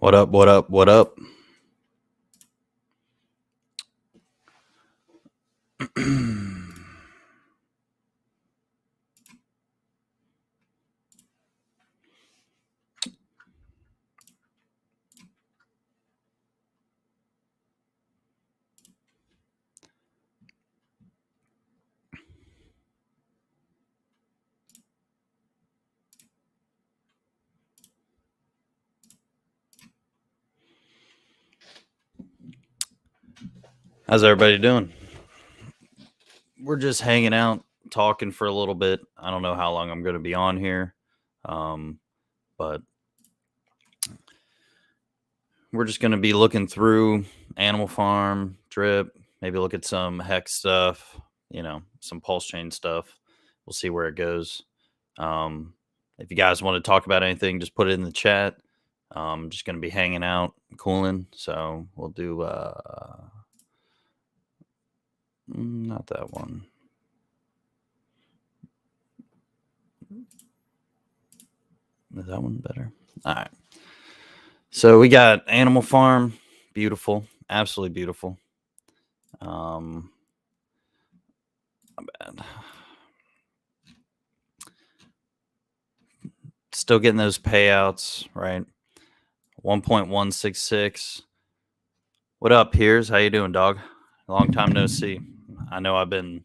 What up? What up? What up? How's everybody doing? We're just hanging out, talking for a little bit. I don't know how long I'm going to be on here, but we're just going to be looking through Animal Farm, Drip, maybe look at some Hex stuff, some Pulse Chain stuff. We'll see where it goes. If you guys want to talk about anything, just put it in the chat. I'm just going to be hanging out, cooling. So we'll do, not that one. Is that one better? All right. So we got Animal Farm. Beautiful. Absolutely beautiful. My bad. Still getting those payouts, right? 1.166. What up, Piers? How you doing, dog? Long time no see. I know I've been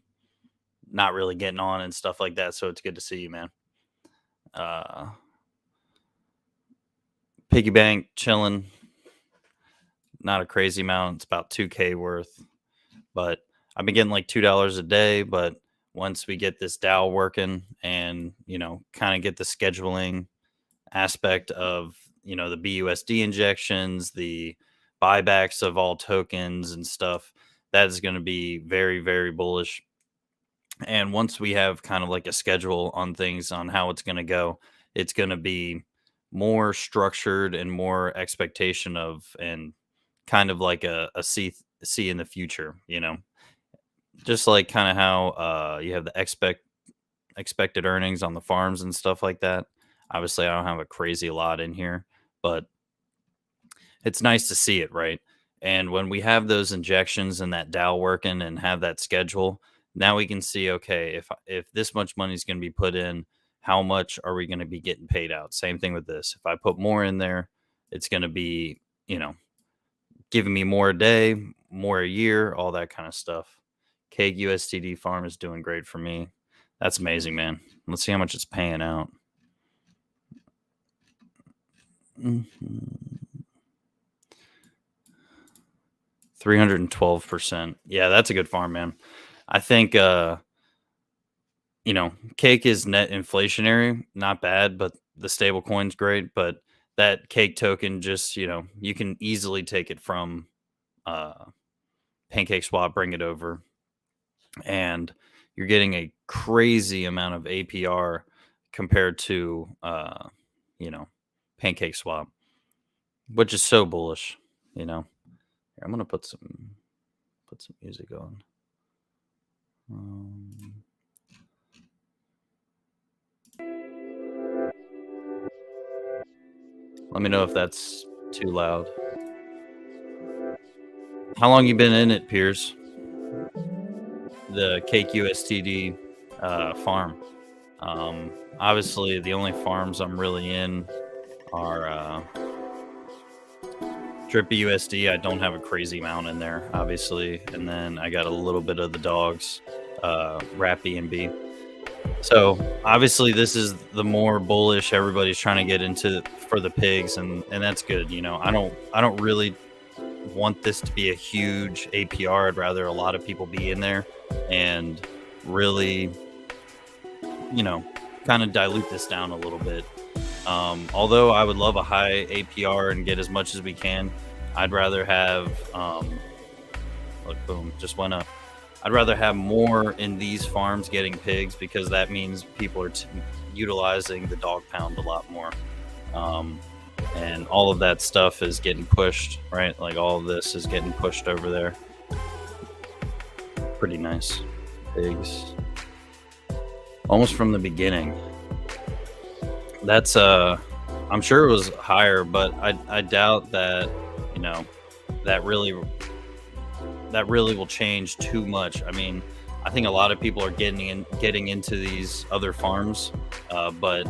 not really getting on and stuff like that, so it's good to see you, man. Piggy bank, chilling. Not a crazy amount. It's about 2K worth. But I've been getting like $2 a day. But once we get this DAO working and, kind of get the scheduling aspect of, the BUSD injections, the buybacks of all tokens and stuff, that is going to be very, very bullish. And once we have kind of like a schedule on things on how it's going to go, it's going to be more structured and more expectation of, and kind of like a see in the future, just like kind of how you have the expected earnings on the farms and stuff like that. Obviously, I don't have a crazy lot in here, but it's nice to see it, right? And when we have those injections and that DAO working and have that schedule, now we can see, okay, if this much money is going to be put in, how much are we going to be getting paid out? Same thing with this. If I put more in there, it's going to be, giving me more a day, more a year, all that kind of stuff. Cake USTD farm is doing great for me. That's amazing, man. Let's see how much it's paying out. 312%. Yeah, that's a good farm, man. I think Cake is net inflationary, not bad, but the stable coin's great. But that Cake token just, you can easily take it from Pancake Swap, bring it over, and you're getting a crazy amount of APR compared to Pancake Swap, which is so bullish. Here, I'm gonna put some music on. Let me know if that's too loud. How long you been in it, Piers? The Cake USTD farm. Obviously, the only farms I'm really in are Drippy USD. I don't have a crazy amount in there, obviously, and then I got a little bit of the dogs, Rappy and B. So obviously, this is the more bullish everybody's trying to get into for the pigs, and that's good. I don't really want this to be a huge APR. I'd rather a lot of people be in there and really, kind of dilute this down a little bit. Although I would love a high APR and get as much as we can, I'd rather have, look, boom, just went up. I'd rather have more in these farms getting pigs, because that means people are utilizing the dog pound a lot more. And all of that stuff is getting pushed, right? Like all of this is getting pushed over there. Pretty nice. Pigs. Almost from the beginning. That's I'm sure it was higher, but I doubt that, you know, that really that really will change too much. I mean, I think a lot of people are getting into these other farms, but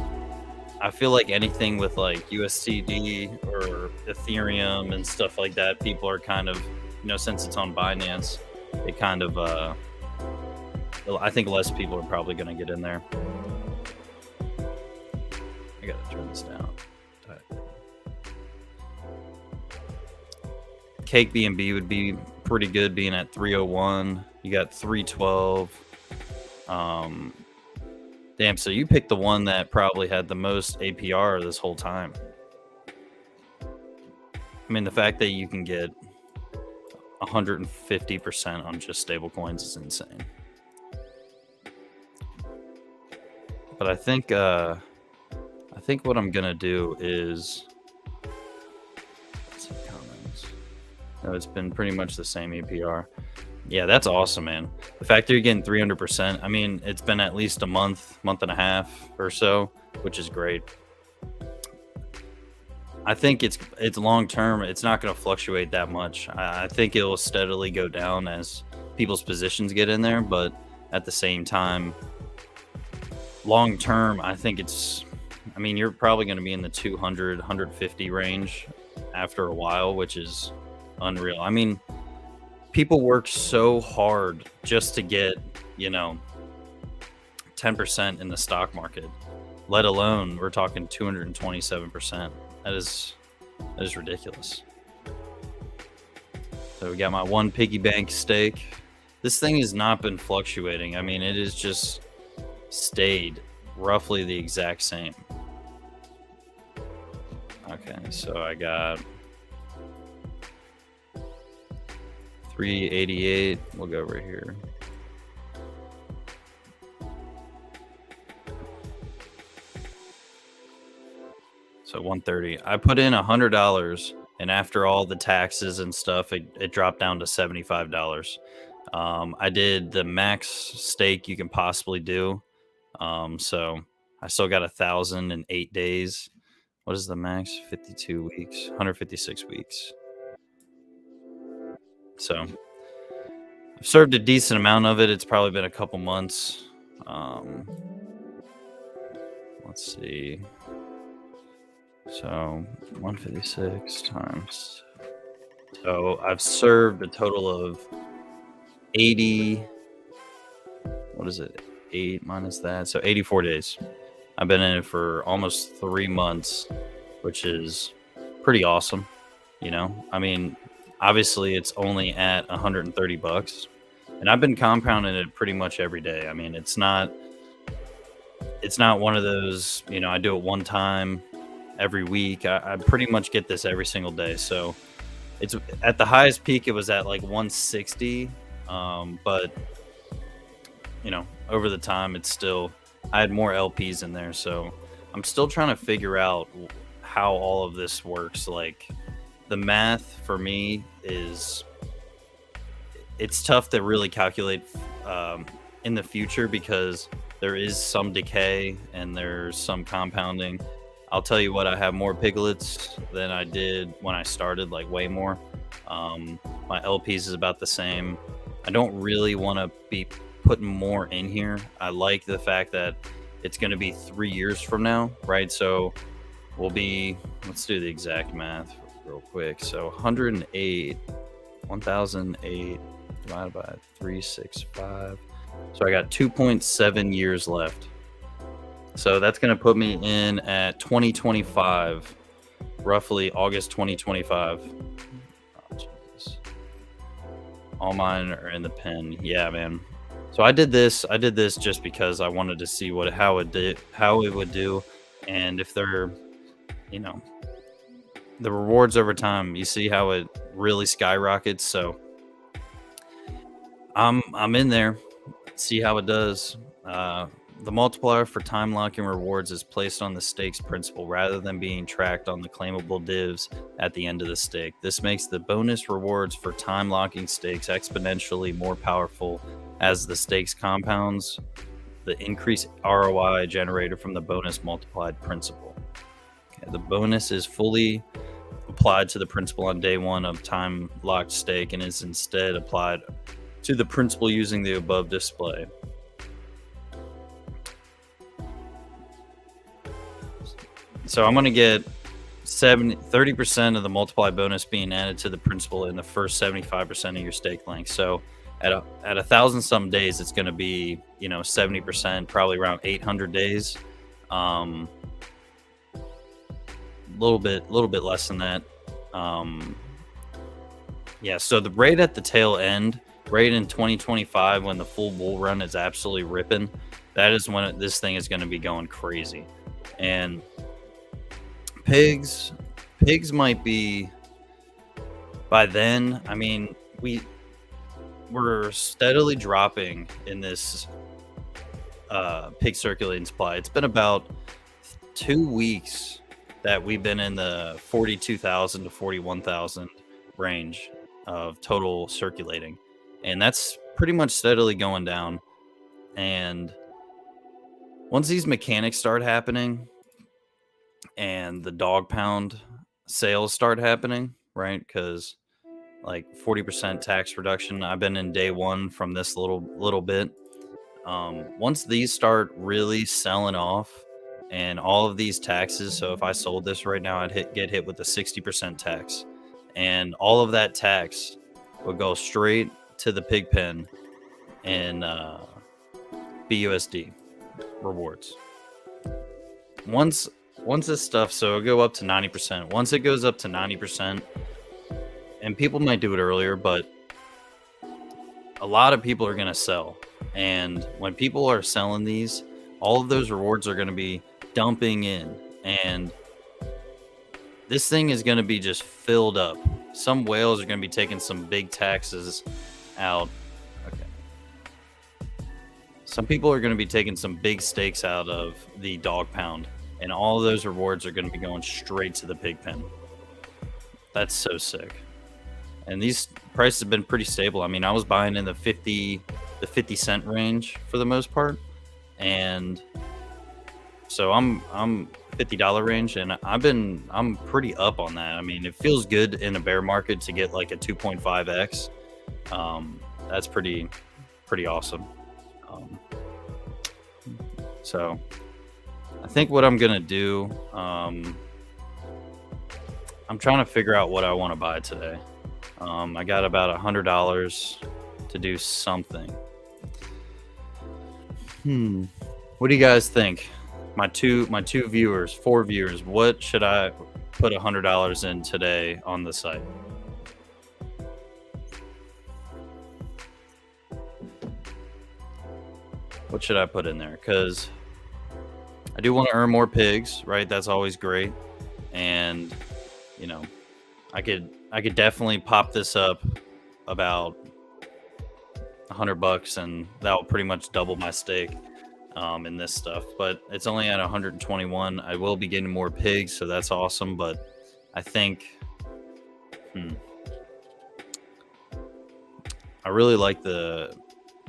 I feel like anything with like USCD or Ethereum and stuff like that, people are kind of, since it's on Binance, it kind of, I think less people are probably going to get in there. I gotta turn this down. Cake BNB would be pretty good, being at 301. You got 312. Damn, so you picked the one that probably had the most APR this whole time. I mean, the fact that you can get 150% on just stable coins is insane. But I think what I'm gonna do is, let's see comments. No, it's been pretty much the same APR. Yeah, that's awesome, man. The fact that you're getting 300%. I mean, it's been at least a month and a half or so, which is great. I think it's long term. It's not going to fluctuate that much. I think it will steadily go down as people's positions get in there, but at the same time, long term, I think you're probably going to be in the 200, 150 range after a while, which is unreal. I mean, people work so hard just to get, 10% in the stock market, let alone we're talking 227%. That is ridiculous. So we got my one piggy bank stake. This thing has not been fluctuating. I mean, it has just stayed roughly the exact same. Okay, so I got 388. We'll go over here. So 130. I put in $100, and after all the taxes and stuff, it dropped down to $75. I did the max stake you can possibly do. So I still got 1,008 days. What is the max? 52 weeks, 156 weeks. So I've served a decent amount of it. It's probably been a couple months. Let's see. So 156 times. So I've served a total of 80. What is it? 8 minus that. So 84 days. I've been in it for almost 3 months, which is pretty awesome. I mean, obviously it's only at $130, and I've been compounding it pretty much every day. I mean, it's not one of those, I do it one time every week. I pretty much get this every single day. So it's at the highest peak, it was at like 160. But over the time, it's still, I had more LPs in there. So I'm still trying to figure out how all of this works. Like, the math for me it's tough to really calculate in the future, because there is some decay and there's some compounding. I'll tell you what, I have more piglets than I did when I started, like way more. My LPs is about the same. I don't really want to be putting more in here. I like the fact that it's going to be 3 years from now, right? So let's do the exact math real quick. So 1008 divided by 365. So I got 2.7 years left. So that's going to put me in at 2025, roughly August 2025. Oh, Jesus. All mine are in the pen. Yeah, man. So I did this just because I wanted to see how it would do, and if they're, the rewards over time, you see how it really skyrockets. So I'm in there. See how it does. The multiplier for time locking rewards is placed on the stake's principal rather than being tracked on the claimable divs at the end of the stake. This makes the bonus rewards for time locking stakes exponentially more powerful as the stakes compounds. The increased ROI generated from the bonus multiplied principal. Okay, the bonus is fully applied to the principal on day one of time locked stake and is instead applied to the principal using the above display. So I'm going to get 30% of the multiply bonus being added to the principal in the first 75% of your stake length. So at a thousand some days, it's going to be 70%, probably around 800 days. A little bit less than that. Yeah. So the rate at the tail end, right in 2025, when the full bull run is absolutely ripping, that is when this thing is going to be going crazy. And pigs might be by then. I mean, we're steadily dropping in this pig circulating supply. It's been about 2 weeks that we've been in the 42,000 to 41,000 range of total circulating, and that's pretty much steadily going down. And once these mechanics start happening and the dog pound sales start happening, right? Because like 40% tax reduction. I've been in day one from this little bit. Once these start really selling off, and all of these taxes. So if I sold this right now, I'd get hit with a 60% tax, and all of that tax would go straight to the pig pen and BUSD rewards. Once this stuff, so it'll go up to 90%. Once it goes up to 90%, and people might do it earlier, but a lot of people are going to sell. And when people are selling these, all of those rewards are going to be dumping in. And this thing is going to be just filled up. Some whales are going to be taking some big taxes out. Okay. Some people are going to be taking some big stakes out of the dog pound. And all of those rewards are going to be going straight to the pig pen. That's so sick. And these prices have been pretty stable. I mean, I was buying in the 50 cent range for the most part, and so I'm $50 range, and I'm pretty up on that. I mean, it feels good in a bear market to get like a 2.5x. That's pretty awesome. So I think what I'm gonna do, I'm trying to figure out what I want to buy today. I got about $100 to do something. What do you guys think? My two viewers, 4 viewers. What should I put $100 in today on the site? What should I put in there? Because I do want to earn more pigs, right? That's always great, and I could definitely pop this up about $100, and that will pretty much double my stake in this stuff. But it's only at 121. I will be getting more pigs, so that's awesome. But I think, I really like the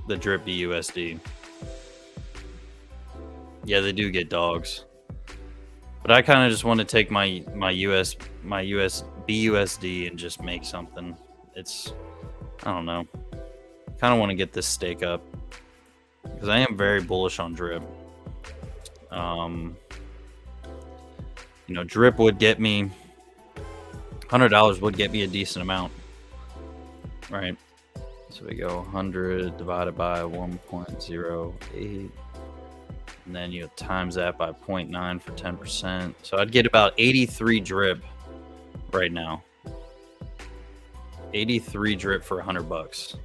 drip BUSD. Yeah, they do get dogs. But I kind of just want to take my US BUSD and just make something. I don't know. Kind of want to get this stake up because I am very bullish on drip. Drip would get me $100 would get me a decent amount, right? So we go 100 divided by 1.08. And then you times that by 0.9 for 10%. So I'd get about 83 drip right now. 83 drip for $100.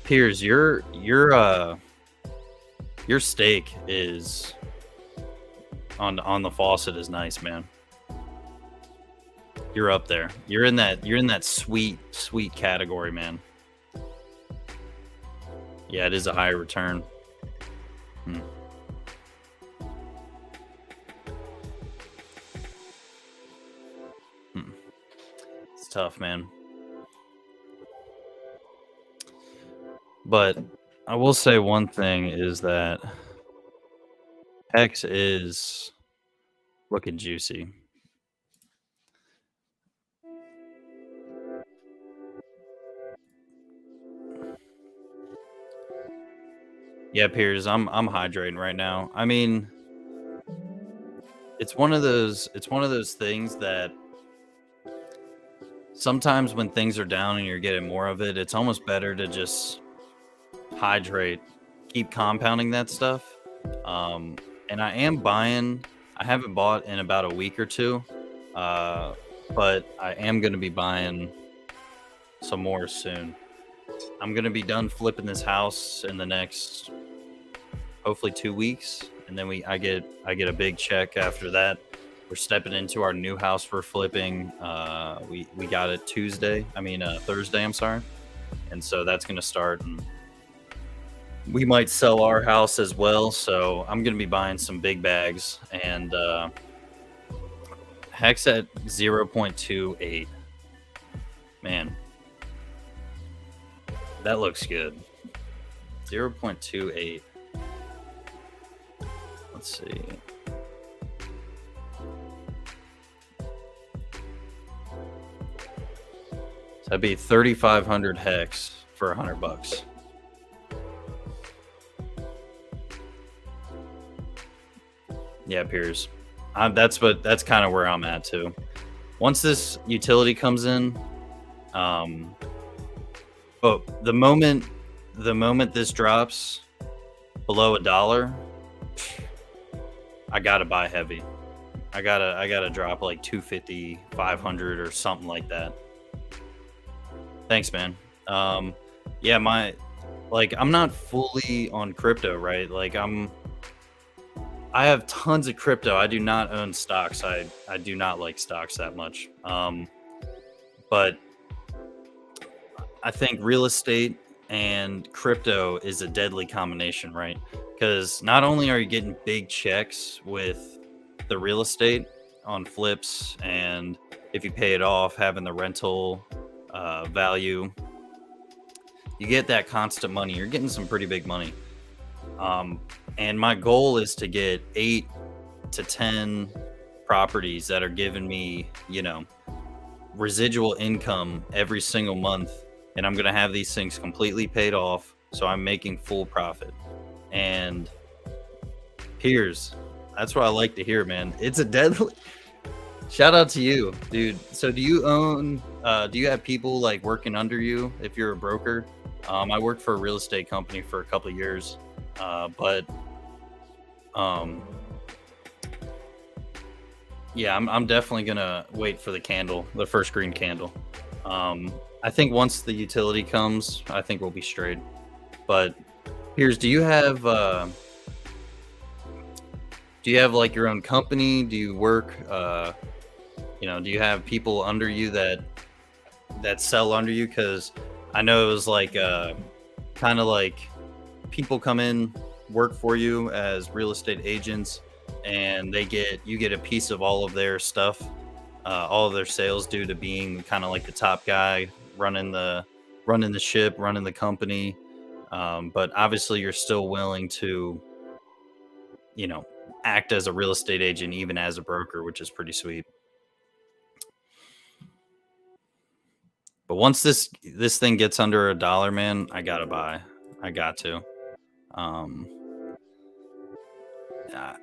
Piers, your stake is on the faucet is nice, man. You're up there. You're in that sweet category, man. Yeah, it is a higher return. It's tough, man. But I will say one thing is that Hex is looking juicy. Yeah, Piers, I'm hydrating right now. I mean, it's one of those things that sometimes when things are down and you're getting more of it, it's almost better to just hydrate, keep compounding that stuff. Um, and I am buying. I haven't bought in about a week or two, uh, but I am going to be buying some more soon. I'm going to be done flipping this house in the next, hopefully, 2 weeks, and then I get a big check after that. We're stepping into our new house we're flipping. We got it Tuesday. I mean Thursday. I'm sorry, and so that's going to start. And we might sell our house as well. So I'm going to be buying some big bags and Hex at 0.28. Man, that looks good. 0.28. Let's see. So that'd be 3,500 Hex for $100. Yeah, Piers. That's kind of where I'm at too. Once this utility comes in, um, but the moment this drops below $1, I gotta buy heavy. I gotta drop like 250, 500, or something like that. Thanks, man. Yeah, I'm not fully on crypto, right? I have tons of crypto. I do not own stocks. I do not like stocks that much. But I think real estate and crypto is a deadly combination, right? Because not only are you getting big checks with the real estate on flips, and if you pay it off, having the rental value, you get that constant money. You're getting some pretty big money. Um, and my goal is to get 8 to 10 properties that are giving me, residual income every single month. And I'm going to have these things completely paid off. So I'm making full profit. And Piers, that's what I like to hear, man. It's a deadly shout out to you, dude. So do you have people like working under you if you're a broker? I worked for a real estate company for a couple of years. But um, yeah, I'm definitely gonna wait for the first green candle. I think once the utility comes, I think we'll be straight. But here's, do you have like your own company? Do you work? Do you have people under you that sell under you? Because I know it was like kind of like people come in, work for you as real estate agents, and you get a piece of all of their stuff, all of their sales due to being kind of like the top guy running the ship, running the company. But obviously, you're still willing to, you know, act as a real estate agent, even as a broker, which is pretty sweet. But once this thing gets under $1, man, I gotta buy. I got to. Um, I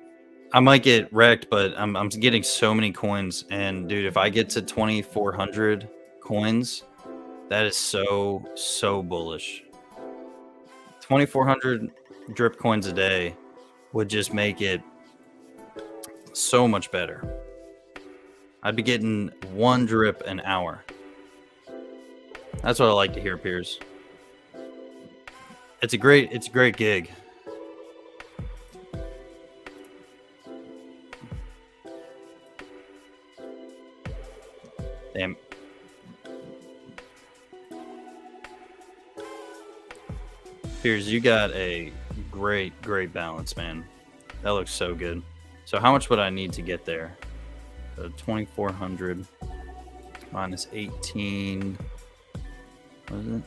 I might get wrecked, but I'm getting so many coins, and dude, if I get to 2,400 coins, that is so bullish. 2,400 drip coins a day would just make it so much better. I'd be getting one drip an hour. That's what I like to hear, Piers. It's a great gig. Damn, Piers, you got a great balance, man. That looks so good. So how much would I need to get there? 2,400 minus 18. What is it?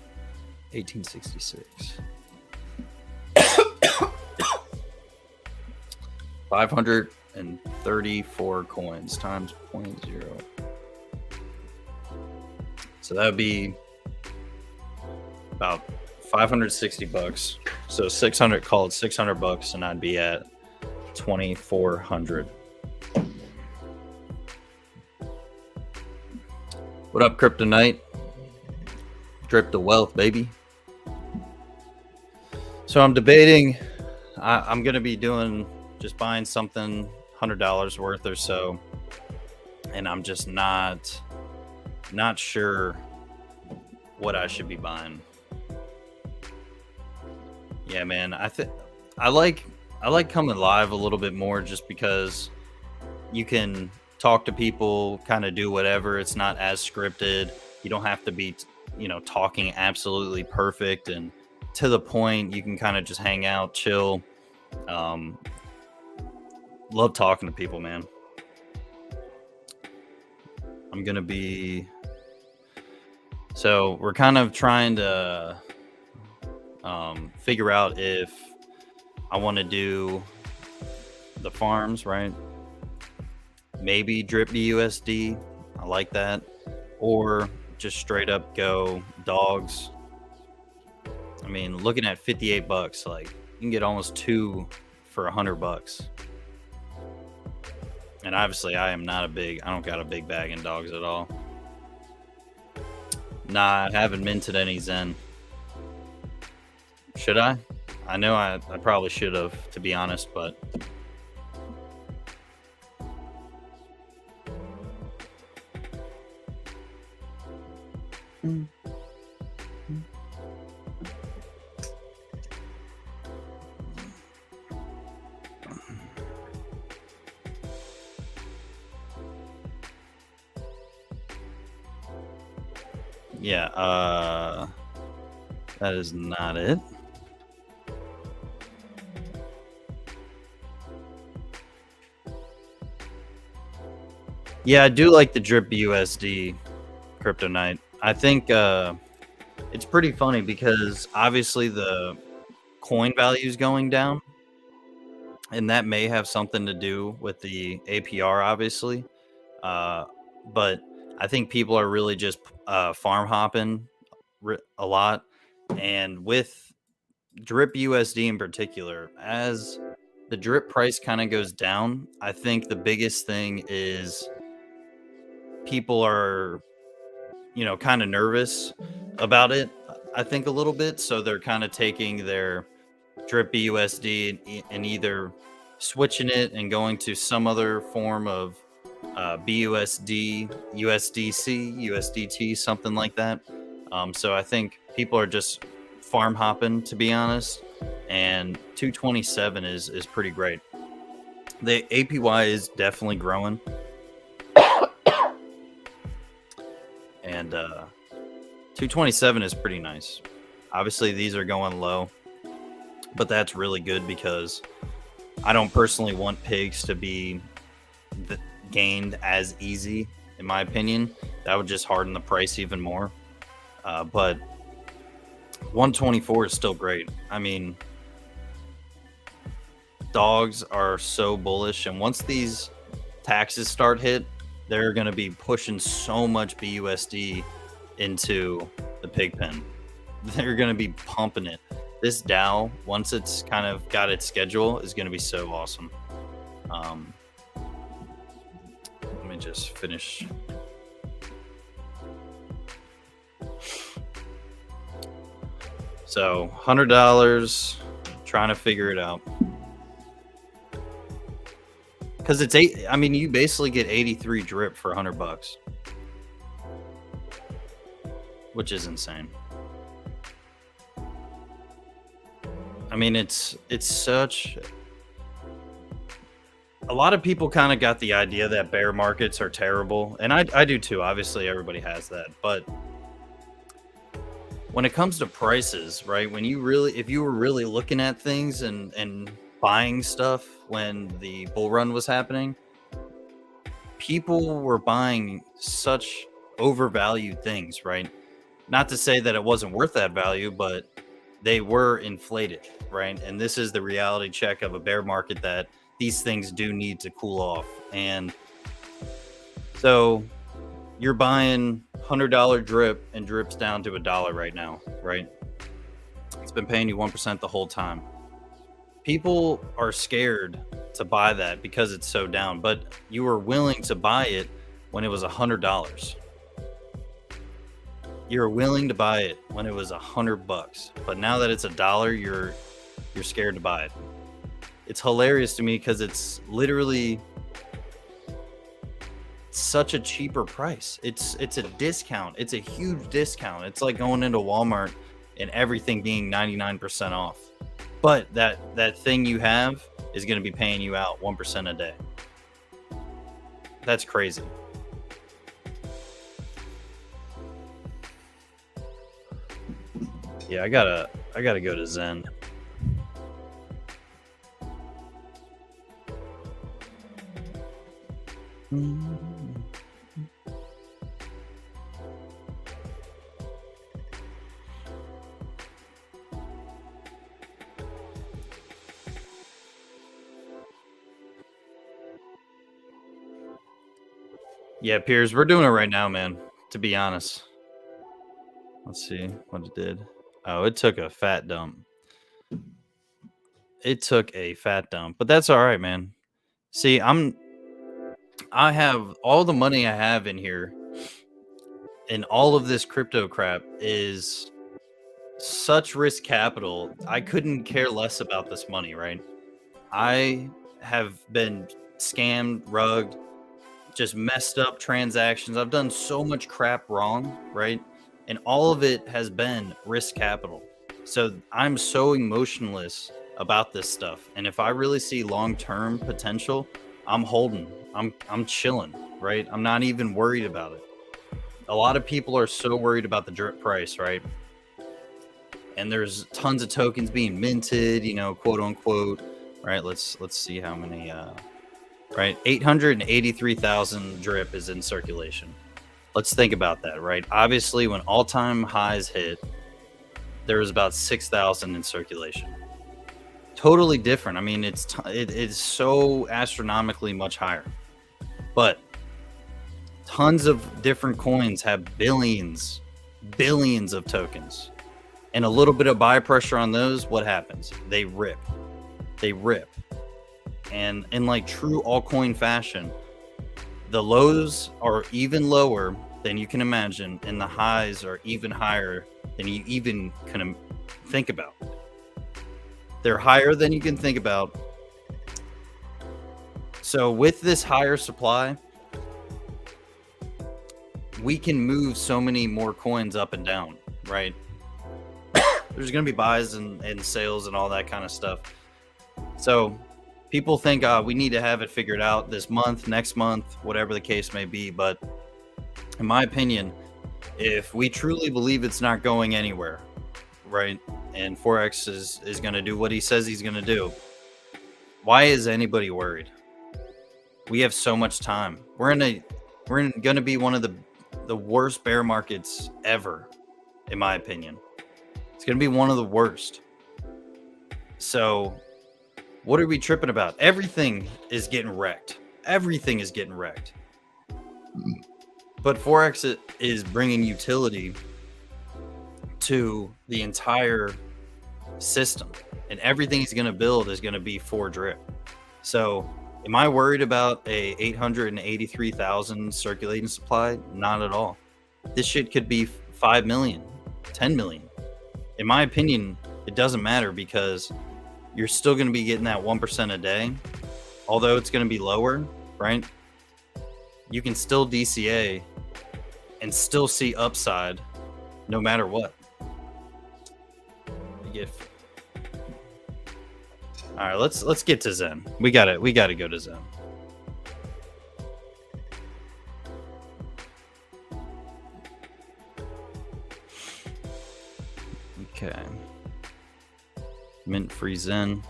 1866. 534 coins times 0.0. So that would be about 560 bucks. So 600, call it 600 bucks, and I'd be at 2,400. What up, Kryptonite? Drip to wealth, baby. So I'm debating. I'm gonna be just buying something $100 worth or so, and I'm just not sure what I should be buying. Yeah, man. I like coming live a little bit more just because you can talk to people, kind of do whatever. It's not as scripted. You don't have to be, talking absolutely perfect and to the point. You can kind of just hang out, chill. Love talking to people, man. I'm gonna be. So we're kind of trying to figure out if I want to do the farms, right? Maybe drip BUSD. I like that. Or just straight up go dogs. I mean, looking at 58 bucks, like you can get almost 2 for 100 bucks. And obviously I don't got a big bag in dogs at all. Nah, I haven't minted any Zen. Should I? I know I probably should have, to be honest, but yeah, that is not it. Yeah, I do like the drip BUSD, Kryptonite. I think it's pretty funny because obviously the coin value is going down, and that may have something to do with the APR, obviously. But I think people are really just farm hopping a lot, and with drip USD in particular, as the drip price kind of goes down, I think the biggest thing is people are, kind of nervous about it. I think a little bit, so they're kind of taking their drip BUSD and either switching it and going to some other form of BUSD, USDC, USDT, something like that. So I think people are just farm hopping, to be honest. And 227 is pretty great. The APY is definitely growing, and 227 is pretty nice. Obviously, these are going low, but that's really good because I don't personally want pigs to be gained as easy, in my opinion. That would just harden the price even more. But 124 is still great. I mean, dogs are so bullish, and once these taxes start hit, they're going to be pushing so much BUSD into the pig pen. They're going to be pumping it. This DAO, once it's kind of got its schedule, is going to be so awesome. Let me just finish. So $100, trying to figure it out. Because it's you basically get 83 drip for 100 bucks, which is insane. I mean, it's such. A lot of people kind of got the idea that bear markets are terrible, and I do too. Obviously, everybody has that, but when it comes to prices, right? If you were really looking at things and buying stuff when the bull run was happening, people were buying such overvalued things, right? Not to say that it wasn't worth that value, but they were inflated, right? And this is the reality check of a bear market, that these things do need to cool off. And so you're buying $100 drip and drips down to $1 right now, right? It's been paying you 1% the whole time. People are scared to buy that because it's so down, but you were willing to buy it when it was $100. You're willing to buy it when it was $100, but now that it's $1, you're scared to buy it. It's hilarious to me because it's literally such a cheaper price. It's a discount. It's a huge discount. It's like going into Walmart and everything being 99% off. But that thing you have is going to be paying you out 1% a day. That's crazy. Yeah, I gotta go to Zen. Yeah, Piers, we're doing it right now, man. To be honest. Let's see what it did. Oh, it took a fat dump. It took a fat dump, but that's all right, man. See, I have all the money I have in here, and all of this crypto crap is such risk capital. I couldn't care less about this money, right? I have been scammed, rugged, just messed up transactions. I've done so much crap wrong, right? And all of it has been risk capital. So I'm so emotionless about this stuff. And if I really see long-term potential, I'm holding. I'm chilling, right? I'm not even worried about it. A lot of people are so worried about the drip price, right? And there's tons of tokens being minted, quote unquote, right? Let's see how many right? 883,000 drip is in circulation. Let's think about that, right? Obviously, when all-time highs hit, there was about 6,000 in circulation. Totally different. I mean, it is so astronomically much higher. But tons of different coins have billions of tokens. And a little bit of buy pressure on those, what happens? They rip. And in like true altcoin fashion, the lows are even lower than you can imagine, and the highs are even higher than you even can think about. They're higher than you can think about. So with this higher supply, we can move so many more coins up and down, right? There's going to be buys and sales and all that kind of stuff. So people think we need to have it figured out this month, next month, whatever the case may be. But in my opinion, if we truly believe it's not going anywhere, right, and Forex is going to do what he says he's going to do, why is anybody worried? We have so much time. We're going to be one of the worst bear markets ever, in my opinion. It's going to be one of the worst. So what are we tripping about? Everything is getting wrecked. Everything is getting wrecked. But Forex is bringing utility to the entire system. And everything he's going to build is going to be for drip. So am I worried about a 883,000 circulating supply? Not at all. This shit could be 5 million, 10 million. In my opinion, it doesn't matter because you're still going to be getting that 1% a day. Although it's going to be lower, right? You can still DCA and still see upside no matter what. All right, let's get to Zen. We got to go to Zen. Okay. Mint free Zen.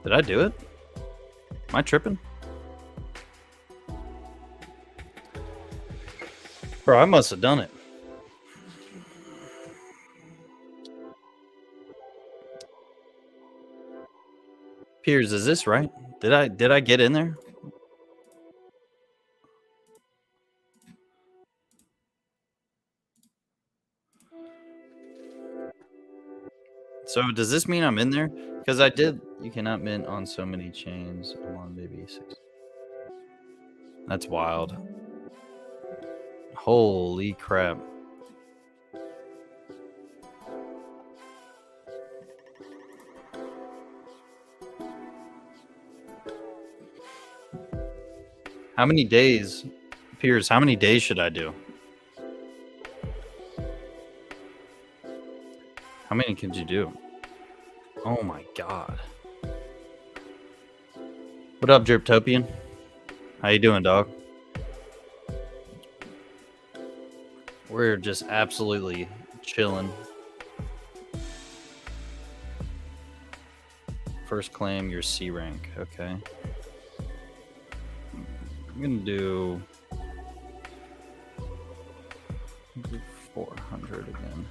Did I do it? Am I tripping? Bro, I must have done it. Piers, is this right? Did I get in there? So does this mean I'm in there? Because I did. You cannot mint on so many chains. I'm on maybe 6. That's wild. Holy crap. How many days, Piers, how many days should I do? How many could you do? Oh my god. What up, Driptopian? How you doing, dog? We're just absolutely chilling. First claim your C rank. Okay. I'm gonna do 400 again.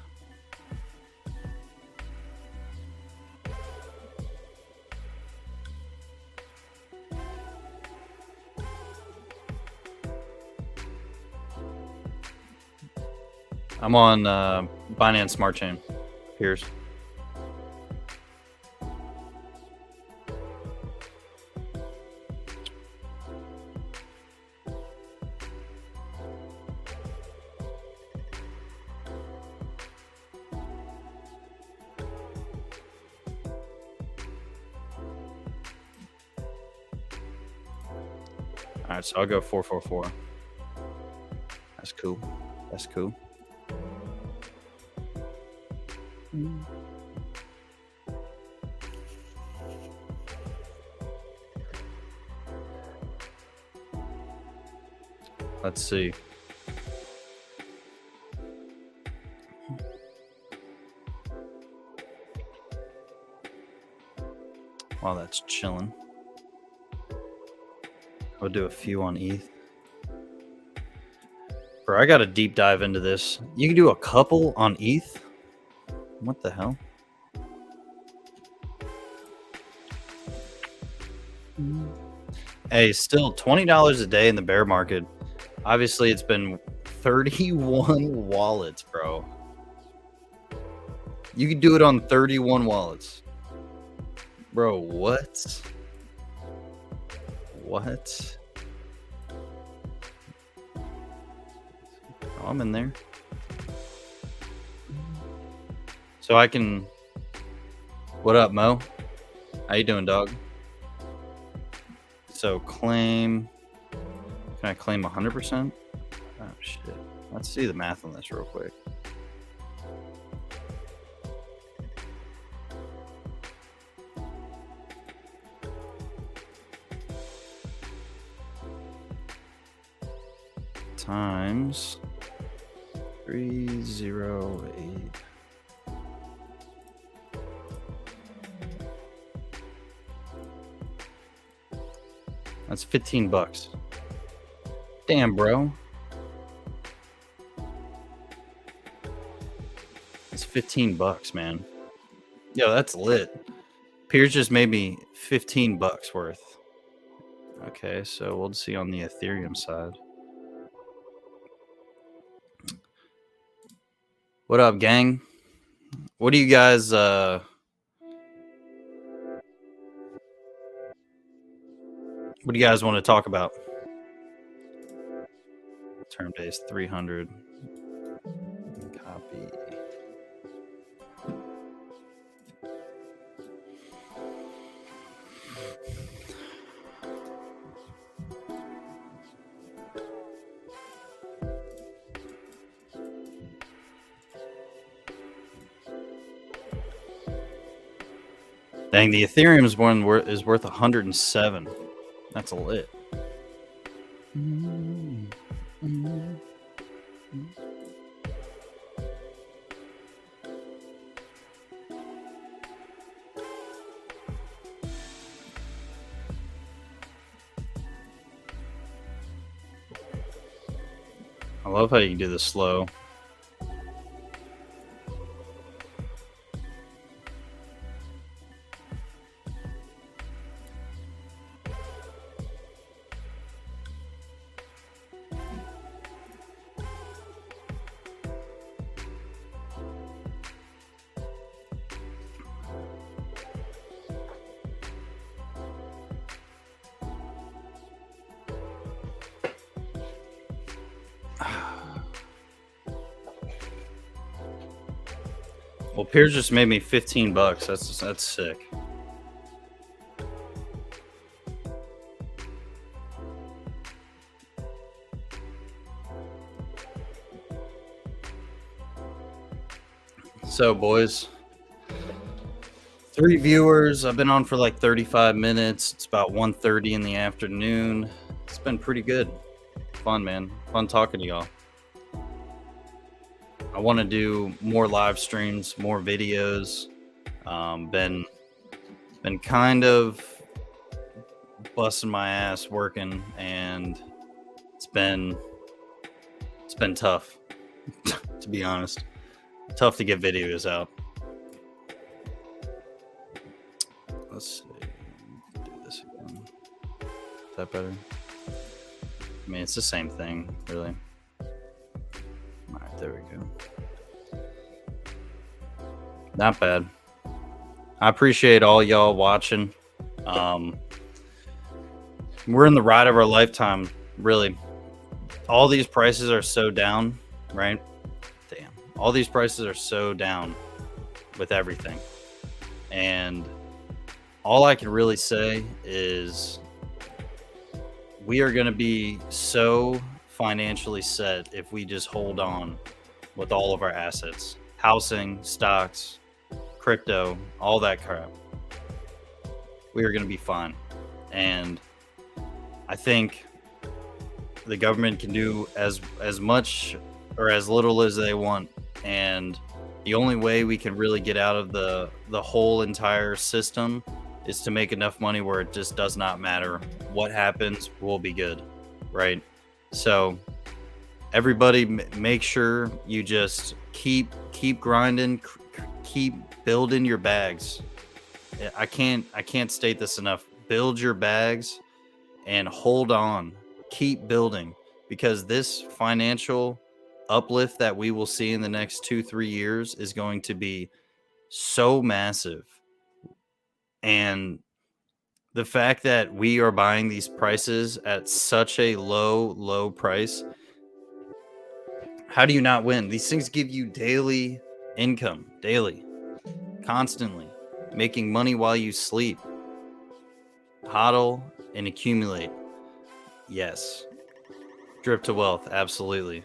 I'm on Binance Smart Chain. Piers. All right, so I'll go 444. That's cool. That's cool. Let's see. While that's chilling, I'll do a few on ETH. Bro, I got to deep dive into this. You can do a couple on ETH? What the hell? Hey, still $20 a day in the bear market. Obviously, it's been 31 wallets, bro. You can do it on 31 wallets. Bro, what? What? Oh, I'm in there. So I can... What up, Mo? How you doing, dog? So claim... Can I claim 100%? Oh, shit. Let's see the math on this real quick. Times 308. That's $15. Damn, bro. It's $15, man. Yo, that's lit. Piers just made me $15 worth. Okay, so we'll see on the Ethereum side. What up, gang? What do you guys what do you guys want to talk about? Term days 300. Copy. Dang, the Ethereum's one is worth 107. That's a lit. love how you can do this slow. Well, Piers just made me $15. That's sick. So, boys, 3 viewers. I've been on for like 35 minutes. It's about 1:30 in the afternoon. It's been pretty good. Fun, man. Fun talking to y'all. I want to do more live streams, more videos. Been kind of busting my ass working, and it's been tough to be honest. Tough to get videos out. Let's see. Do this again. Is that better? I mean, it's the same thing, really. All right, there we go. Not bad. I appreciate all y'all watching. We're in the ride of our lifetime, really. All these prices are so down, right? Damn. All these prices are so down with everything. And all I can really say is we are going to be so financially set if we just hold on with all of our assets, housing, stocks, crypto, all that crap. We are going to be fine. And I think the government can do as much or as little as they want. And the only way we can really get out of the whole entire system is to make enough money where it just does not matter what happens, we'll be good, right? So everybody make sure you just keep grinding, keep building your bags. I can't state this enough. Build your bags and hold on. Keep building, because this financial uplift that we will see in the next 2-3 years is going to be so massive. And the fact that we are buying these prices at such a low price, how do you not win? These things give you daily income, daily, constantly, making money while you sleep. HODL and accumulate. Yes. Drip to wealth, absolutely.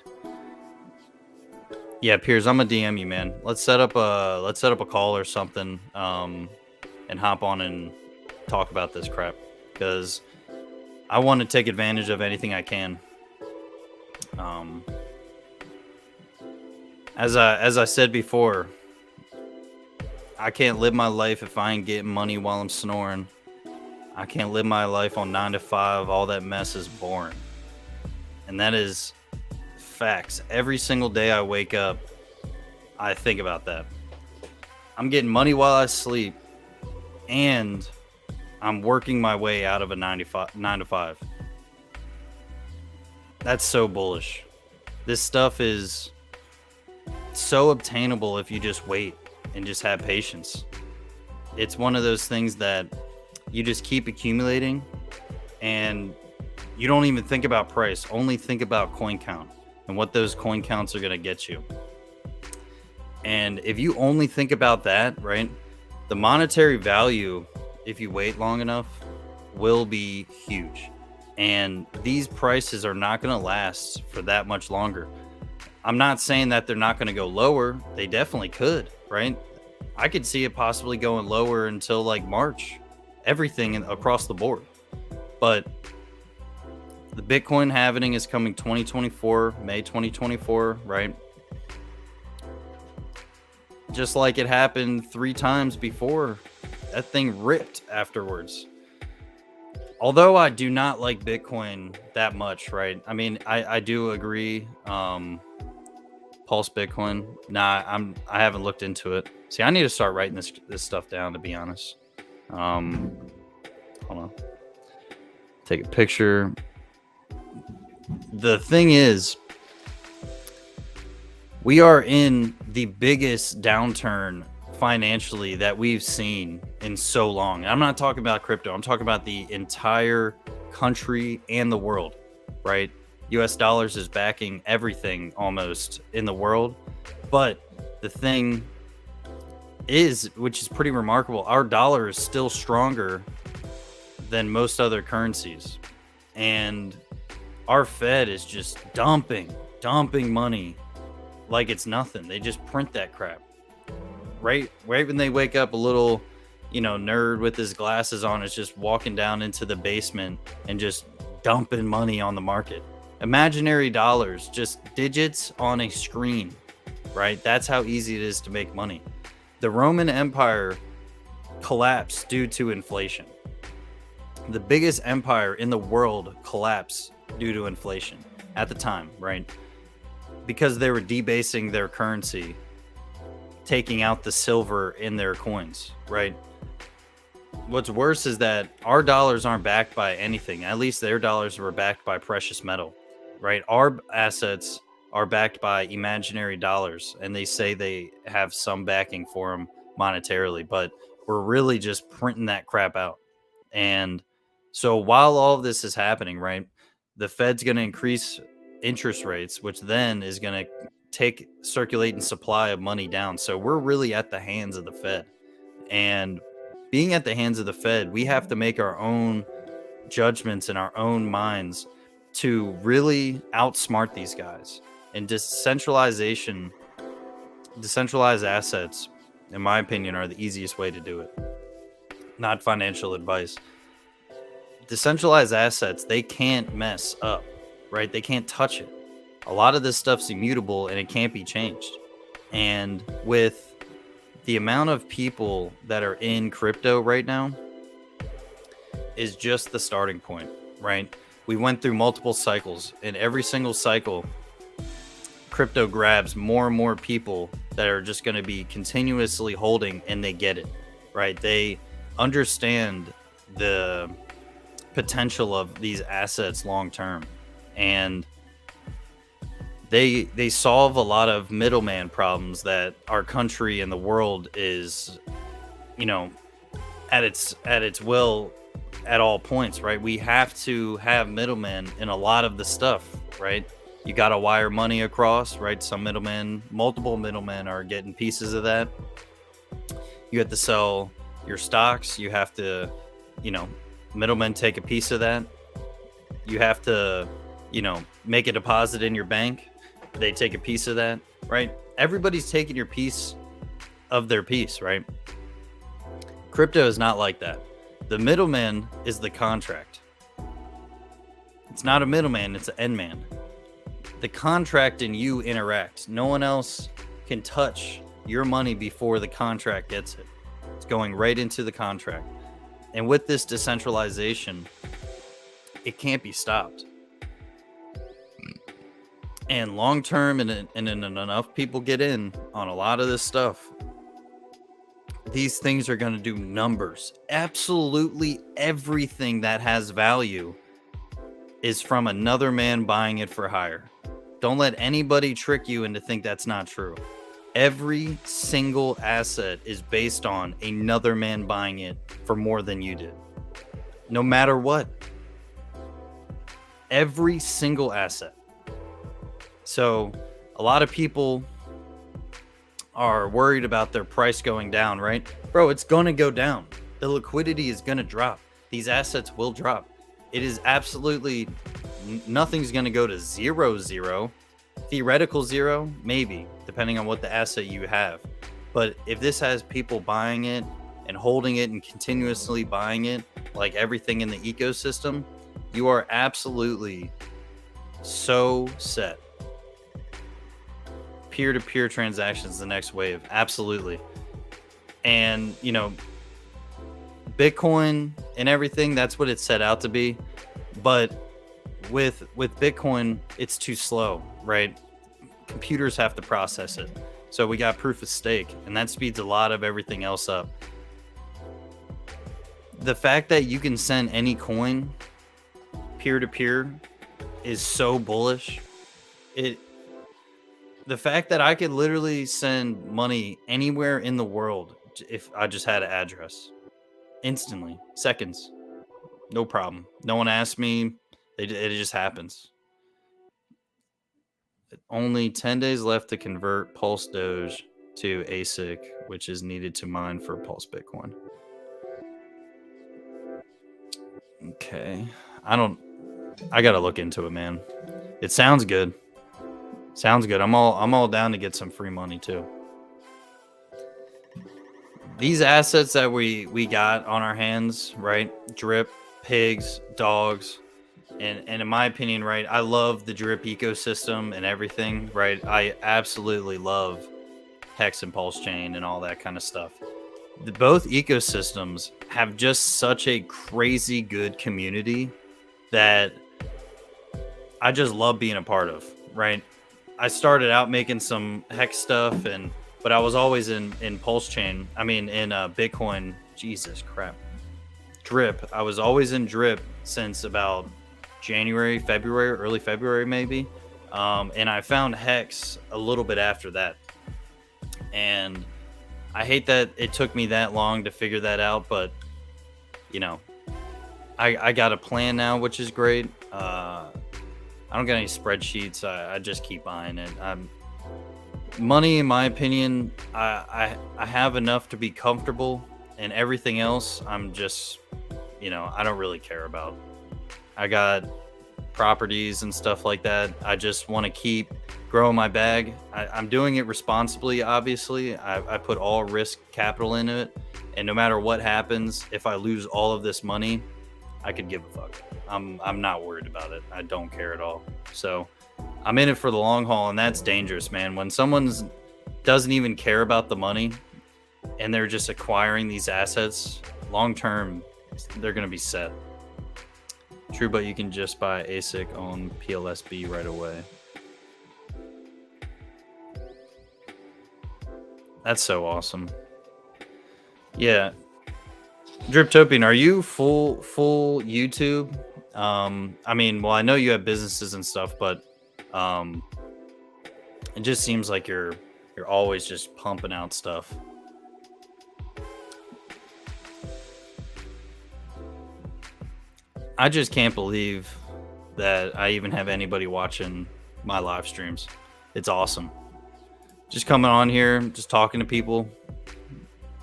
Yeah, Piers, I'm gonna DM you, man. Let's set up a call or something, and hop on and talk about this crap, because I want to take advantage of anything I can. As I said before, I can't live my life if I ain't getting money while I'm snoring. I can't live my life on 9 to 5. All that mess is boring. And that is facts. Every single day I wake up, I think about that. I'm getting money while I sleep, and I'm working my way out of a 9 to 5. That's so bullish. This stuff is so obtainable if you just wait and just have patience. It's one of those things that you just keep accumulating, and you don't even think about price. Only think about coin count and what those coin counts are going to get you. And if you only think about that, right, the monetary value, if you wait long enough, will be huge. And these prices are not going to last for that much longer. I'm not saying that they're not going to go lower. They definitely could, right? I could see it possibly going lower until like March, everything across the board. But the Bitcoin halving is coming 2024, May 2024, right? Just like it happened 3 times before, that thing ripped afterwards. Although I do not like Bitcoin that much, right? I mean, I do agree. Pulse Bitcoin. Nah, I haven't looked into it. See, I need to start writing this stuff down, to be honest. Um, Hold on. Take a picture. The thing is, we are in the biggest downturn financially that we've seen in so long. I'm not talking about crypto. I'm talking about the entire country and the world, right? US dollars is backing everything almost in the world. But the thing is, which is pretty remarkable, our dollar is still stronger than most other currencies. And our Fed is just dumping money like it's nothing. They just print that crap. Right when they wake up, a little, nerd with his glasses on is just walking down into the basement and just dumping money on the market. Imaginary dollars, just digits on a screen, right? That's how easy it is to make money. The Roman Empire collapsed due to inflation. The biggest empire in the world collapsed due to inflation at the time, right? Because they were debasing their currency, taking out the silver in their coins, right? What's worse is that our dollars aren't backed by anything. At least their dollars were backed by precious metal, right? Our assets are backed by imaginary dollars, and they say they have some backing for them monetarily, but we're really just printing that crap out. And so while all of this is happening, right, the Fed's going to increase interest rates, which then is going to take circulating supply of money down. So we're really at the hands of the Fed. And being at the hands of the Fed, we have to make our own judgments in our own minds to really outsmart these guys. And decentralized assets, in my opinion, are the easiest way to do it. Not financial advice. Decentralized assets, they can't mess up, right? They can't touch it. A lot of this stuff's immutable and it can't be changed. And with the amount of people that are in crypto right now is just the starting point, right? We went through multiple cycles, and every single cycle, crypto grabs more and more people that are just going to be continuously holding, and they get it, right? They understand the potential of these assets long term, and they solve a lot of middleman problems that our country and the world is, at its will at all points, right? We have to have middlemen in a lot of the stuff, right? You got to wire money across, right? Multiple middlemen are getting pieces of that. You have to sell your stocks. You have to, middlemen take a piece of that. You have to, make a deposit in your bank. They take a piece of that, right? Everybody's taking your piece of their piece, right? Crypto is not like that. The middleman is the contract. It's not a middleman, it's an end man. The contract and you interact. No one else can touch your money before the contract gets it. It's going right into the contract. And with this decentralization, it can't be stopped. And long term, and enough people get in on a lot of this stuff, these things are going to do numbers. Absolutely everything that has value is from another man buying it for hire. Don't let anybody trick you into think that's not true. Every single asset is based on another man buying it for more than you did. No matter what. Every single asset. So a lot of people are worried about their price going down, right? Bro, it's going to go down. The liquidity is going to drop. These assets will drop. It is absolutely nothing's going to go to zero. Theoretical zero, maybe, depending on what the asset you have. But if this has people buying it and holding it and continuously buying it, like everything in the ecosystem, you are absolutely so set. Peer-to-peer transactions, the next wave. Absolutely. And, Bitcoin and everything. That's what it's set out to be. But with Bitcoin, it's too slow, right? Computers have to process it. So we got proof of stake, and that speeds a lot of everything else up. The fact that you can send any coin peer to peer is so bullish. It the fact that I could literally send money anywhere in the world if I just had an address instantly, seconds, no problem. No one asked me. It just happens. Only 10 days left to convert Pulse Doge to ASIC, which is needed to mine for Pulse Bitcoin. Okay. I gotta look into it, man. It sounds good. Sounds good. I'm all down to get some free money too. These assets that we got on our hands, right? Drip, pigs, dogs, and in my opinion, right, I love the Drip ecosystem and everything, right? I absolutely love Hex and Pulse Chain and all that kind of stuff. Both ecosystems have just such a crazy good community that I just love being a part of, right? I started out making some Hex stuff, but I was always in Pulse Chain. I mean, in Bitcoin. Jesus crap, Drip. I was always in Drip since about January, February, early February maybe, and I found Hex a little bit after that. And I hate that it took me that long to figure that out, but you know, I got a plan now, which is great. I don't get any spreadsheets. I just keep buying it. Money, in my opinion, I have enough to be comfortable, and everything else, I'm just, I don't really care about. I got properties and stuff like that. I just want to keep growing my bag. I'm doing it responsibly, obviously. I put all risk capital into it, and no matter what happens, if I lose all of this money, I could give a fuck. I'm not worried about it. I don't care at all. So I'm in it for the long haul, and that's dangerous, man. When someone doesn't even care about the money and they're just acquiring these assets, long term, they're going to be set. True, but you can just buy ASIC on PLSB right away. That's so awesome. Yeah. Driptopian, are you full YouTube? I mean, well, I know you have businesses and stuff, but it just seems like you're always just pumping out stuff. I just can't believe that I even have anybody watching my live streams. It's awesome. Just coming on here, just talking to people.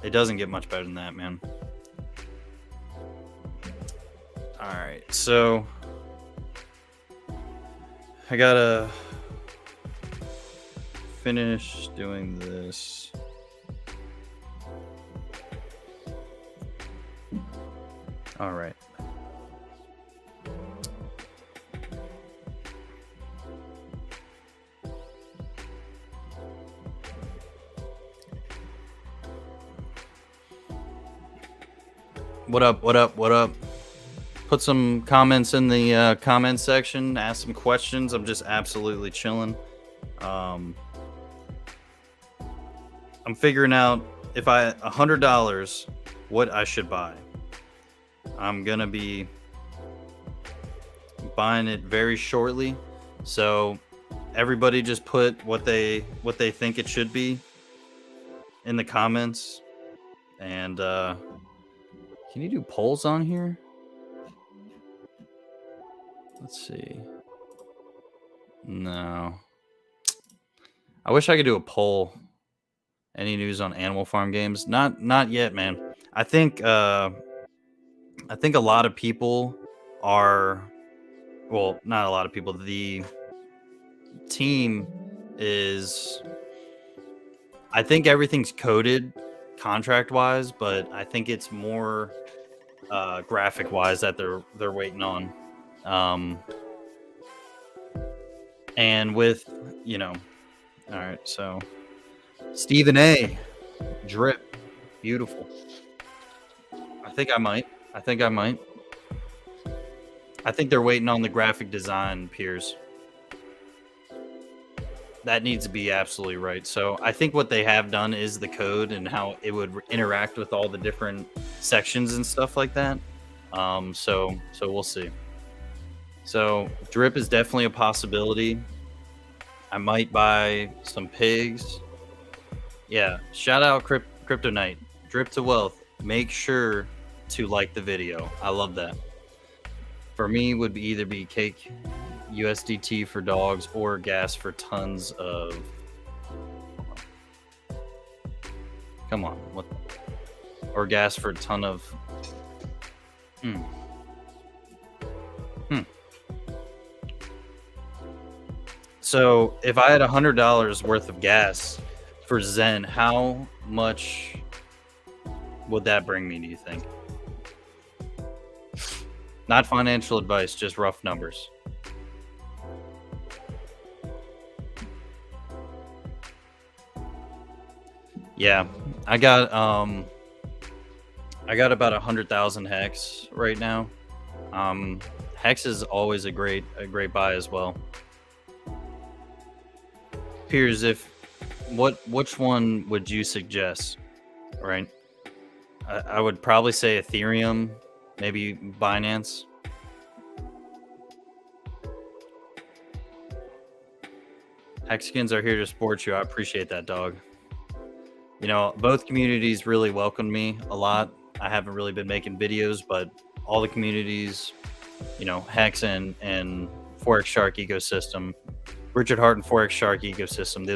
It doesn't get much better than that, man. All right, so I gotta finish doing this. All right. What up? What up? What up? Put some comments in the comment section. Ask some questions. I'm just absolutely chilling. I'm figuring out if $100 what I should buy. I'm gonna be buying it very shortly. So everybody just put what they think it should be in the comments. And can you do polls on here? Let's see. No. I wish I could do a poll. Any news on Animal Farm games? Not yet, man. I think a lot of people are, well, not a lot of people. The team is, I think everything's coded contract wise, but I think it's more graphic wise that they're waiting on. And with, all right, so Stephen A. Drip, beautiful. I think I might. I think I might. I think they're waiting on the graphic design, Piers. That needs to be absolutely right. So I think what they have done is the code and how it would interact with all the different sections and stuff like that. So we'll see. So drip is definitely a possibility. I might buy some pigs. Yeah, shout out Kryptonite. Drip to wealth. Make sure to like the video. I love that. For me, would be either be cake USDT for dogs or gas for tons of. Come on, what? Or gas for a ton of. So if I had $100 worth of gas for Zen, how much would that bring me, do you think? Not financial advice, just rough numbers. Yeah, I got about 100,000 hex right now. Hex is always a great buy as well. Piers, which one would you suggest? Right, I would probably say Ethereum, maybe Binance. Hexicans are here to support you. I appreciate that, dog. You know, both communities really welcomed me a lot. I haven't really been making videos, but all the communities, you know, Hex and Forex Shark ecosystem, Richard Hart and Forex Shark ecosystem,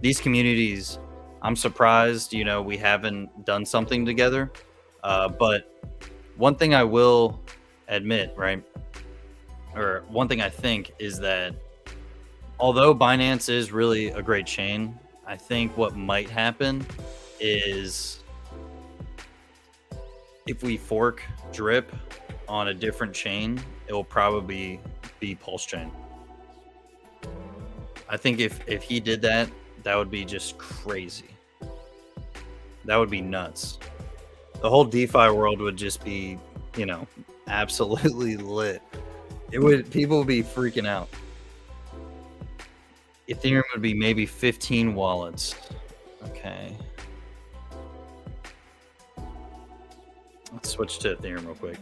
these communities, I'm surprised, you know, we haven't done something together. But one thing I will admit, right, or one thing I think is that although Binance is really a great chain, I think what might happen is if we fork Drip on a different chain, it will probably be Pulse Chain. I think if he did that, that would be just crazy. That would be nuts. The whole DeFi world would just be, you know, absolutely lit. People would be freaking out. Ethereum would be maybe 15 wallets. Okay. Let's switch to Ethereum real quick.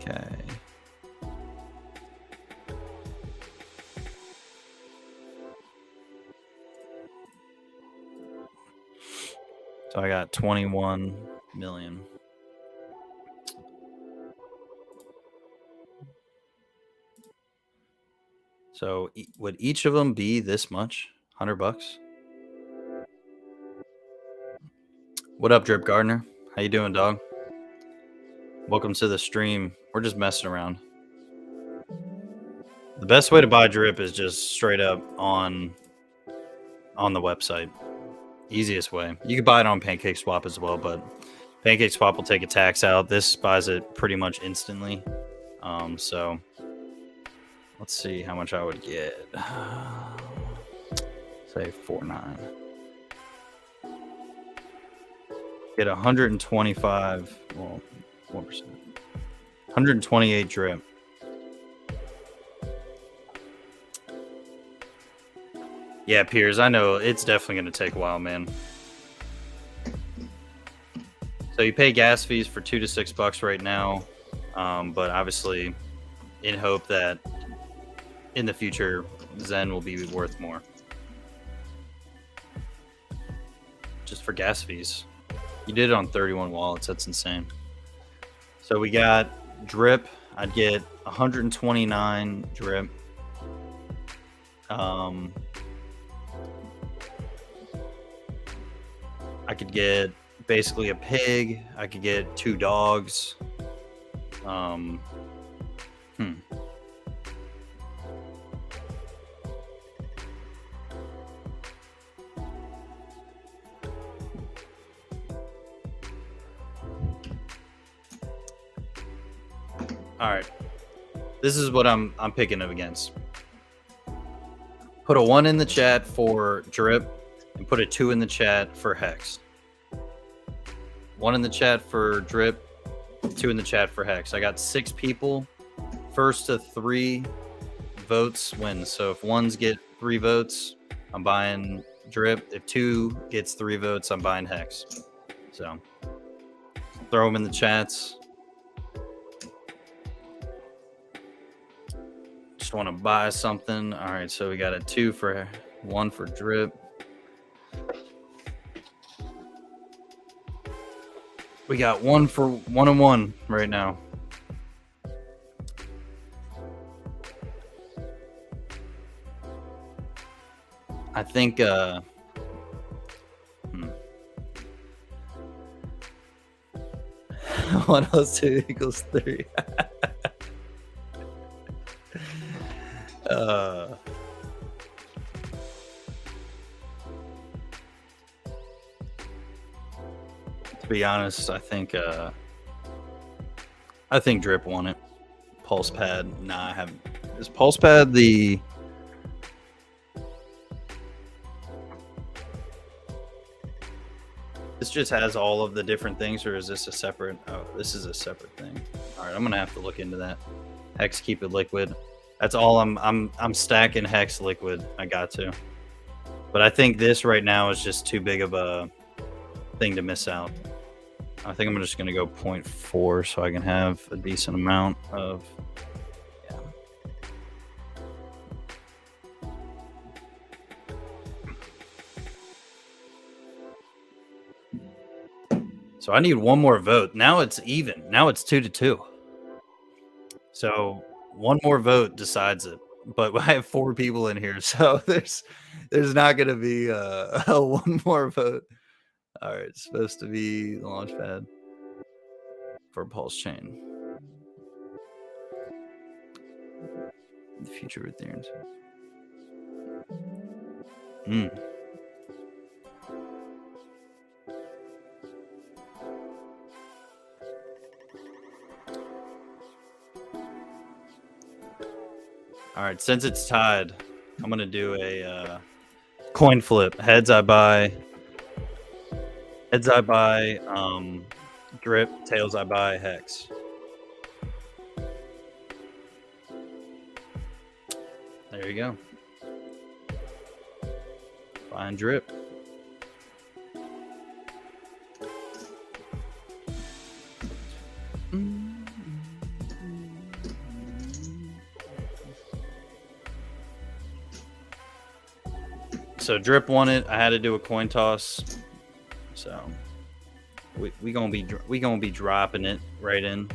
Okay. So I got 21 million. So would each of them be this much? $100? What up, Drip Gardner? How you doing, dog? Welcome to the stream. We're just messing around. The best way to buy Drip is just straight up on the website. Easiest way. You can buy it on PancakeSwap as well, but PancakeSwap will take a tax out. This buys it pretty much instantly. So let's see how much I would get. Say 4.9. Get 125. Well, 1%. 128 Drip. Yeah, Piers, I know it's definitely going to take a while, man. So you pay gas fees for $2 to $6 right now, but obviously in hope that in the future Zen will be worth more. Just for gas fees. You did it on 31 wallets. That's insane. So we got Drip. I'd get 129 Drip. I could get basically a pig. I could get 2 dogs. All right. This is what I'm picking up against. Put a 1 in the chat for drip and put a 2 in the chat for hex. 1 in the chat for drip, 2 in the chat for hex. I got 6 people. First to 3 votes wins. So if ones get 3 votes, I'm buying drip. If 2 gets 3 votes, I'm buying hex. So throw them in the chats. Just want to buy something. All right, so we got a 2 for 1 for drip. We got 1 for 1 and 1 right now. I think 102 equals 3. To be honest, I think drip won it. Pulse pad, nah, I haven't. Is pulse pad the? This just has all of the different things, or is this a separate? Oh, this is a separate thing. All right, I'm gonna have to look into that. Hex, keep it liquid. That's all. I'm stacking hex liquid. I got to. But I think this right now is just too big of a thing to miss out. I think I'm just gonna go 0.4 so I can have a decent amount of. Yeah. So I need one more vote. Now it's even. Now it's 2-2. So one more vote decides it. But I have 4 people in here, so there's not gonna be a one more vote. All right, it's supposed to be the launch pad for Pulse Chain. The future of Ethereum. All right, since it's tied, I'm gonna do a coin flip. Heads I buy. Heads I buy drip. Tails I buy hex. There you go. Buying drip. So drip won it. I had to do a coin toss. So we gonna be dropping it right in.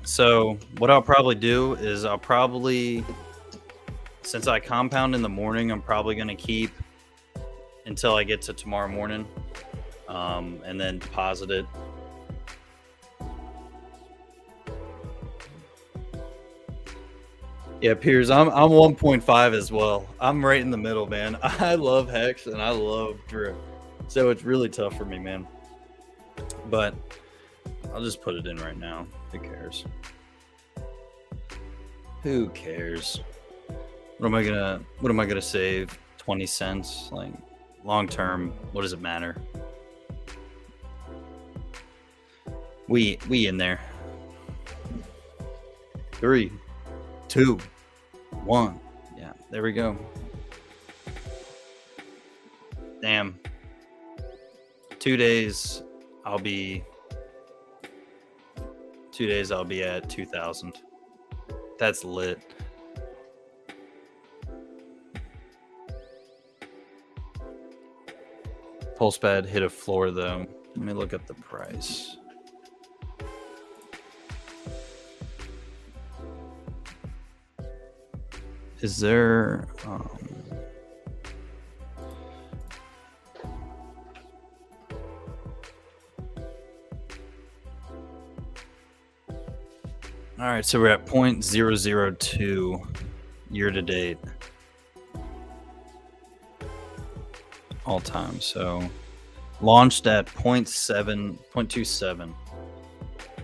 So what I'll probably do is since I compound in the morning, I'm probably gonna keep until I get to tomorrow morning, and then deposit it. Yeah, Piers, I'm 1.5 as well. I'm right in the middle, man. I love hex and I love drip, so it's really tough for me, man. But I'll just put it in right now. Who cares? Who cares? What am I gonna save? 20 cents? Like long term, what does it matter? We in there. 3, 2, 1. Yeah, there we go. Damn. 2 days I'll be at 2,000. That's lit. Pulse pad hit a floor though. Let me look up the price. Is there all right, so we're at 0.002 year to date all time. So launched at 0.27.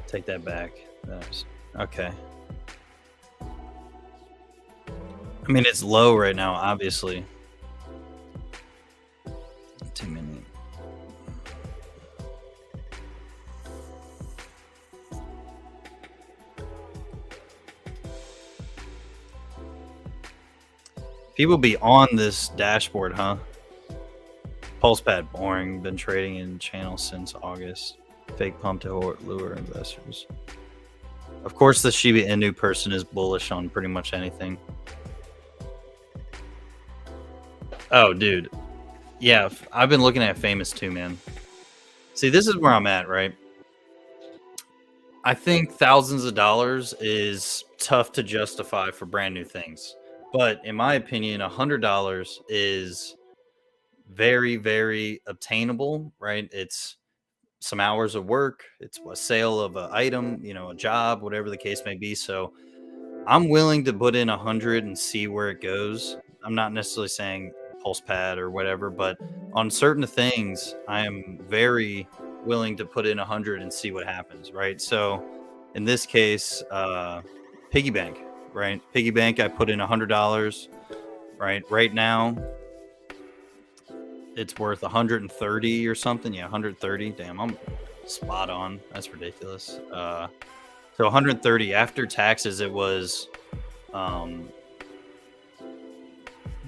Take that back. Okay. I mean, it's low right now, obviously. Too many. People be on this dashboard, huh? PulsePad boring. Been trading in channel since August. Fake pump to lure investors. Of course, the Shiba Inu person is bullish on pretty much anything. Oh, dude. Yeah, I've been looking at Famous too, man. See, this is where I'm at, right? I think thousands of dollars is tough to justify for brand new things. But in my opinion, $100 is very, very obtainable, right? It's some hours of work, it's a sale of an item, a job, whatever the case may be. So I'm willing to put in 100 and see where it goes. I'm not necessarily saying pulse pad or whatever, but on certain things, I am very willing to put in 100 and see what happens, right? So in this case, piggy bank, right? Piggy bank, I put in $100, right? Right now, it's worth 130 or something. Yeah, 130. Damn, I'm spot on. That's ridiculous. So 130 after taxes, it was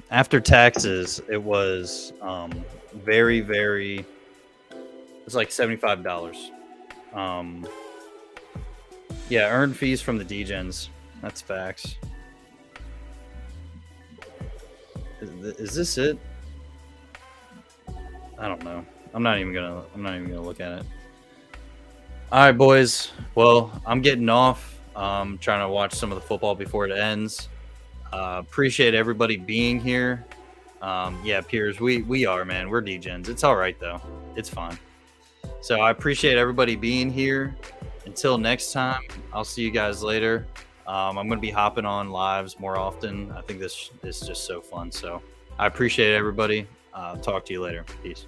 after taxes, it was very, very. It's like $75. Um, yeah, earned fees from the degens. That's facts. Is this it? I don't know. I'm not even gonna look at it. All right, boys. Well, I'm getting off. Trying to watch some of the football before it ends. Appreciate everybody being here. Yeah, peers, we are, man. We're degens. It's all right though. It's fine. So I appreciate everybody being here. Until next time, I'll see you guys later. I'm going to be hopping on lives more often. I think this is just so fun. So I appreciate everybody. Talk to you later. Peace.